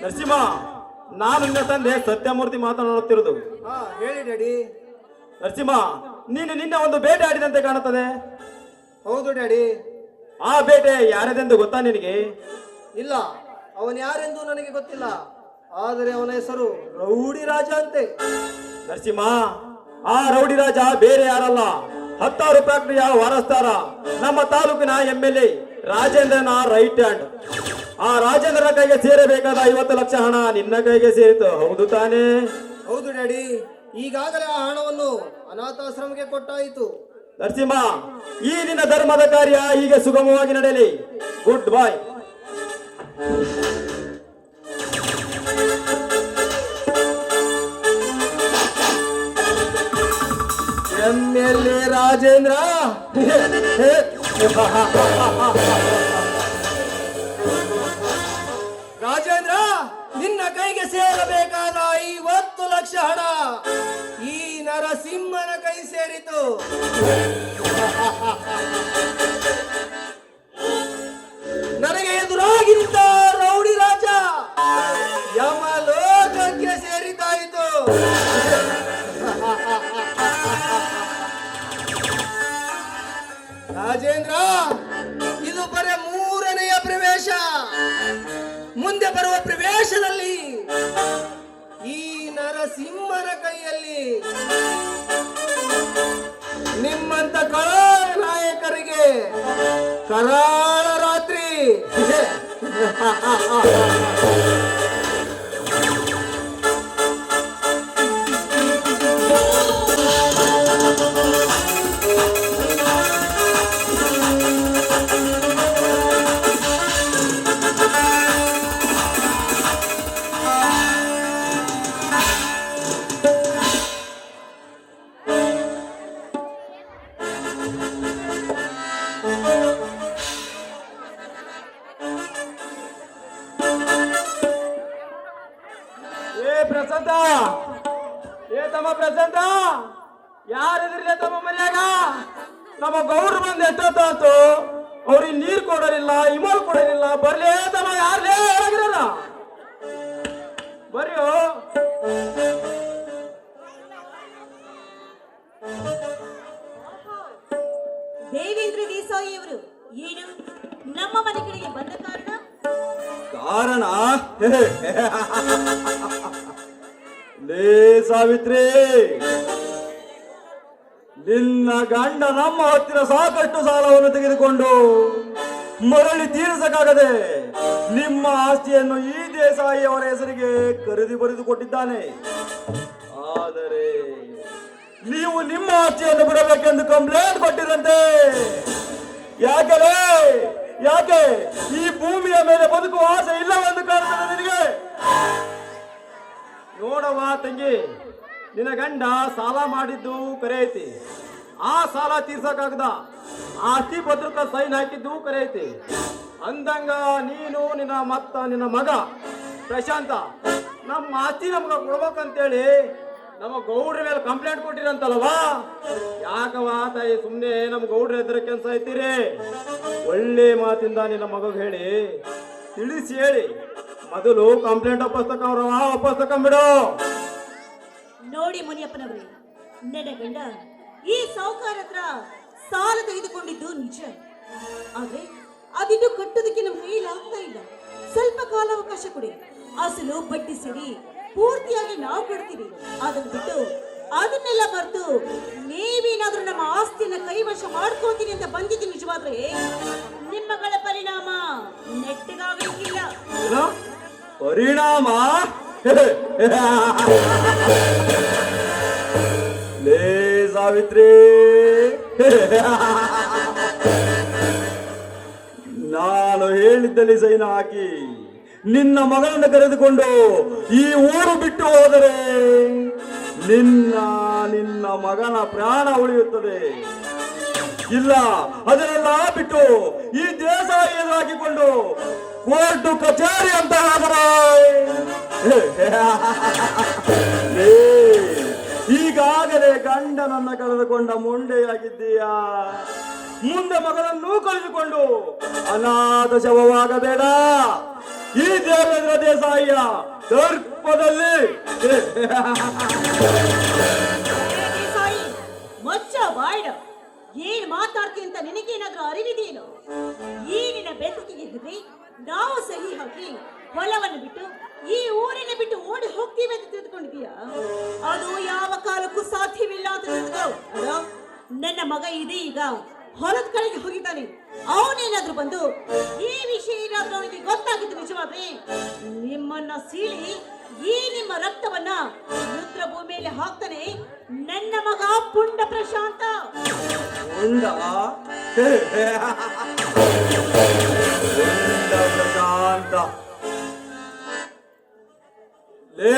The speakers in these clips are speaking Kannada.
ನರಸಿಂಹ, ನಾನು ನಿನ್ನ ತಂದೆ ಸತ್ಯಮೂರ್ತಿ ಮಾತನಾಡುತ್ತಿರುವುದು. ಹೇಳಿ ಡ್ಯಾಡಿ. ನರಸಿಂಹ, ನೀನು ನಿನ್ನೆ ಒಂದು ಬೇಟೆ ಆಡಿದಂತೆ ಕಾಣುತ್ತದೆ. ಹೌದು ಡ್ಯಾಡಿ. ಆ ಬೇಟೆ ಯಾರದೆಂದು ಗೊತ್ತಾ ನಿನಗೆ? ಇಲ್ಲ, ಅವನು ಯಾರೆಂದು ನನಗೆ ಗೊತ್ತಿಲ್ಲ. ಆದರೆ ಅವನ ಹೆಸರು ರೌಡಿ ರಾಜ ಅಂತೆ. ನರಸಿಂಹ, ಆ ರೌಡಿ ರಾಜ ಬೇರೆ ಯಾರಲ್ಲ, 10 ಫ್ಯಾಕ್ಟರಿಯ ವಾರಸ್ದಾರ, ನಮ್ಮ ತಾಲೂಕಿನ MLA ರಾಜೇಂದ್ರನ ರೈಟ್ ಹ್ಯಾಂಡ್. ಆ ರಾಜೇಂದ್ರನ ಕೈಗೆ ಸೇರಬೇಕಾದ 50 ಲಕ್ಷ ಹಣ ನಿನ್ನ ಕೈಗೆ ಸೇರಿತು, ಹೌದು ತಾನೇ? ಹೌದು ಡ್ಯಾಡಿ. ಈಗಾಗಲೇ ಆ ಹಣವನ್ನು ಅನಾಥಾಶ್ರಮಕ್ಕೆ ಕೊಟ್ಟಾಯಿತು. ನರಸಿಂಹ, ಈ ನಿನ್ನ ಧರ್ಮದ ಕಾರ್ಯ ಹೀಗೆ ಸುಗಮವಾಗಿ ನಡೆಯಲಿ. ಗುಡ್ ಬಾಯ್. MLA ರಾಜೇಂದ್ರ, ರಾಜೇಂದ್ರ, ನಿನ್ನ ಕೈಗೆ ಸೇರಬೇಕಾದ 50 ಲಕ್ಷ ಹಣ ಈ ನರಸಿಂಹನ ಕೈ ಸೇರಿತು. ನನಗೆ ಎದುರಾಗಿ ನಿಂತ ರೌಡಿ ರಾಜ ಯಮಲೋಕಕ್ಕೆ ಸೇರಿತಾಯಿತು. ರಾಜೇಂದ್ರ, ಇದು ಬರೀ 3ನೆಯ ಪ್ರವೇಶ. ಮುಂದೆ ಬರುವ ಪ್ರವೇಶದಲ್ಲಿ ಈ ನರಸಿಂಹನ ಕೈಯಲ್ಲಿ ನಿಮ್ಮಂತ ಕರಾಳ ನಾಯಕರಿಗೆ ಕರಾಳ ರಾತ್ರಿ. ಪ್ರಸಂತ, ತಮ್ಮ ಪ್ರಸಂತ, ಯಾರಿದ್ರಿಲ್ಲ ತಮ್ಮ ಮನ್ಯಾಗ? ನಮ್ಮ ಗೌಡ್ರು ಬಂದು ಎಷ್ಟೊತ್ತಾತು, ಅವ್ರಿಗೆ ನೀರು ಕೊಡಲಿಲ್ಲ, ಇಮಲ್ ಕೊಡಲಿಲ್ಲ. ಬರ್ಲೇ ತಮ್ಮ, ಯಾರೇ ಆಗಿರಲ್ಲ, ಬರ್ರಿಯೋ. ದೇವೇಂದ್ರ ದೇಸಾಯಿ ಅವರು ಏನು ನಮ್ಮ ಮನೆ ಕಡೆಗೆ ಬಂದ ಕಾರಣ? ಕಾರಣ ಲೇ ಸಾವಿತ್ರಿ, ನಿನ್ನ ಗಂಡ ನಮ್ಮ ಹತ್ತಿರ ಸಾಕಷ್ಟು ಸಾಲವನ್ನು ತೆಗೆದುಕೊಂಡು ಮರಳಿ ತೀರಿಸಕ್ಕಾಗದೆ ನಿಮ್ಮ ಆಸ್ತಿಯನ್ನು ಈ ದೇಸಾಯಿ ಅವರ ಹೆಸರಿಗೆ ಖರೀದಿ ಬರೆದು ಕೊಟ್ಟಿದ್ದಾನೆ. ಆದರೆ ನೀವು ನಿಮ್ಮ ಆಸ್ತಿಯನ್ನು ಬಿಡಬೇಕೆಂದು ಕಂಪ್ಲೇಂಟ್ ಕೊಟ್ಟಿರಂತೆ. ಯಾಕೆ ಈ ಭೂಮಿಯ ಮೇಲೆ ಬದುಕುವ ಆಸೆ ಇಲ್ಲವೆಂದು ಕಾಣುತ್ತದೆ ನಿನಗೆ? ನೋಡವ್ವ ತಂಗಿ, ನಿನ್ನ ಗಂಡ ಸಾಲ ಮಾಡಿದ್ದು ಕರೆ ಐತಿ. ಆ ಸಾಲ ತೀರ್ಸಕ್ಕಾಗದ ಆಸ್ತಿ ಪತ್ರಕ ಸೈನ್ ಹಾಕಿದ್ದು ಕರೆ ಐತಿ. ಅಂದಂಗ ನೀನು ನಿನ್ನ ಮಗ ಪ್ರಶಾಂತ ನಮ್ಮ ಆಸ್ತಿ ನಮ್ಗ ಕೊಡ್ಬೇಕಂತೇಳಿ ನಮ್ಮ ಗೌಡ್ರ ಮೇಲೆ ಕಂಪ್ಲೇಂಟ್ ಕೊಟ್ಟಿರಂತಲ್ವಾ? ಯಾಕವ ತಾಯಿ, ಸುಮ್ಮನೆ ನಮ್ಮ ಗೌಡ್ರ ಎದುರ ಕೆಲಸ ಐತಿರಿ? ಒಳ್ಳೆ ಮಾತಿಂದ ನಿನ್ನ ಮಗಗೆ ಹೇಳಿ ತಿಳಿಸಿ ಹೇಳಿ ಮೊದಲು ಕಂಪ್ಲೇಂಟ್ ವಾಪಸ್ ತಗೊಂಡ್ಬಿಡು. ನೋಡಿ ಮುನಿಯಪ್ಪನವ್ರೆ, ನನ್ನ ಗಂಡ ಈ ಸಾಹುಕಾರ ಹತ್ರ ಸಾಲ ತೆಗೆದುಕೊಂಡಿದ್ದು ನಿಜ. ಆದ್ರೆ ಅದಿನ್ನು ಕಟ್ಟೋದಕ್ಕೆ ನಮ್ಮ ಕೈಯಲ್ಲಿ ಆಗ್ತಾ ಇಲ್ಲ. ಸ್ವಲ್ಪ ಕಾಲಾವಕಾಶ ಕೊಡಿ, ಅಸಲು ಬಡ್ಡಿ ಸೇರಿ ಪೂರ್ತಿಯಾಗಿ ನಾವು ಕೊಡ್ತೀವಿ. ಅದನ್ನ ಬಿಟ್ಟು ಅದನ್ನೆಲ್ಲ ಮರೆತು ನೀವೇನಾದ್ರೂ ನಮ್ಮ ಆಸ್ತಿನ ಕೈವಶ ಮಾಡ್ಕೋತೀನಿ ಅಂತ ಬಂದಿದ್ದು ನಿಜವಾದ್ರೆ ನಿಮ್ಮಗಳ ಪರಿಣಾಮ ನೆಟ್ಟಗಾಗಲಿಕ್ಕಿಲ್ಲ. ಪರಿಣಾಮ ಲೇ ಸಾವಿತ್ರಿ, ನಾನು ಹೇಳಿದ್ದಲ್ಲಿ ಸೈನ್ ಹಾಕಿ ನಿನ್ನ ಮಗಳನ್ನು ಕರೆದುಕೊಂಡು ಈ ಊರು ಬಿಟ್ಟು ಹೋದರೆ ನಿನ್ನ ಮಗನ ಪ್ರಾಣ ಉಳಿಯುತ್ತದೆ. ಇಲ್ಲ, ಅದನ್ನೆಲ್ಲ ಬಿಟ್ಟು ಈ ದೇಶ ಎದುರಾಕಿಕೊಂಡು ಕೋರ್ಟು ಕಚೇರಿ ಅಂತ ಆದರೆ ಈಗಾಗಲೇ ಗಂಡನನ್ನ ಕಳೆದುಕೊಂಡ ಮೊಂಡೆಯಾಗಿದ್ದೀಯಾ. ಮುಂದೆ ಮಗನನ್ನು ಕಳೆದುಕೊಂಡು ಅನಾಥ ಶವವಾಗಬೇಡ. ಈ ದೇವೇಂದ್ರ ದೇಸಾಯಿಯ ದರ್ಪದಲ್ಲಿ ದೇಸಾಯಿ ಮಚ್ಚ ಬಾಯ್ಡ ಏನ್ ಮಾತಾಡ್ತಿ ಅಂತ ನಿನಗೇನಾದ್ರೂ ಅರಿವಿದೆಯೇನೋ? ಈ ನಿನ್ನ ಬೆದರಿಕೆಗೆ ಹೆದರಿ ನಾವು ಸಹಿ ಹಾಕಿ ಹೊಲವನ್ನು ಬಿಟ್ಟು ಈ ಊರಿನ ಬಿಟ್ಟು ಓಡಿ ಹೋಗ್ತೀವಿ ಅಂತ ತಿಳ್ಕೊಂಡಿದೀಯಾ? ಅದು ಯಾವ ಕಾಲಕ್ಕೂ ಸಾಧ್ಯವಿಲ್ಲ ಅಂತ ತಿಳ್ಕೊ. ಅಲೋ, ನನ್ನ ಮಗ ಇದೆ ಈಗ ಹೊಲದ ಕಡೆಗೆ ಹೋಗಿದ್ದಾನೆ. ಅವನೇನಾದ್ರೂ ಬಂದು ಈ ವಿಷಯ ಏನಾದ್ರೂ ಅವನಿಗೆ ಗೊತ್ತಾಗಿದ್ದು ನಿಜವಾದ್ರೆ ನಿಮ್ಮನ್ನ ಸೀಳಿ ಈ ನಿಮ್ಮ ರಕ್ತವನ್ನ ರುದ್ರ ಭೂಮಿಯಲ್ಲಿ ಹಾಕ್ತಾನೆ ನನ್ನ ಮಗ ಪುಂಡ ಪ್ರಶಾಂತ. ಉಂಡ ಪ್ರಶಾಂತ ಲೇ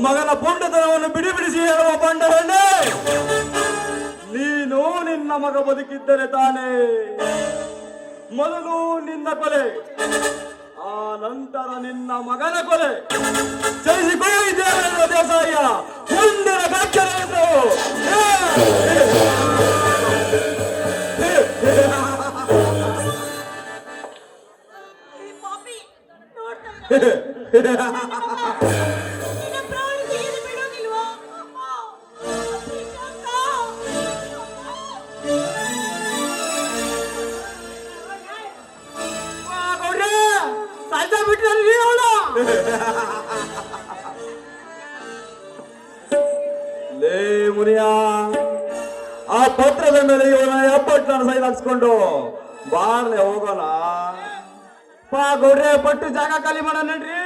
ಮಗನ ಪುಂಡತನವನ್ನು ಬಿಡಿಸಿ ಹೇಳುವ ಬಂಡರಣ್ಣೆ, ನೀನು ನಿನ್ನ ಮಗ ಬದುಕಿದ್ದರೆ ತಾನೇ ಮೊದಲು ನಿನ್ನ ಕೊಲೆ, ಆ ನಂತರ ನಿನ್ನ ಮಗನ ಕೊಲೆ ಸಹಿಸಿಕೊಳ್ಳಿ ದೇವೇಂದ್ರ ದೇಸಾಯಿಯ ಮುಂದಿನ ಕಚ್ಚರೆಯನ್ನು. ಪಾಪಿ ನೋಡ್ತಾ ನಿನ್ನ ಪ್ರಾಣ ತೆಗೆದು ಬಿಡೋದಿಲ್ವಾ? ಅಮ್ಮ, ಪ್ರಶಾಂತ, ಸಾಯ್ತಾ ಬಿಟ್ರಿ ಅವಳು. ಲೇ ಮುನಿಯ, ಆ ಪತ್ರದ ಮೇಲೆ ಇವನ ಎಪ್ಪಟ್ಟು ಸೈನ್ ಹಾಕ್ಸ್ಕೊಂಡು ಬಾರ್ಲೆ ಹೋಗೋಣ. ಗೌಡ್ರೆ ಪಟ್ಟು ಜಾಗ ಖಾಲಿ ಮಾಡ ನಡ್ರಿ.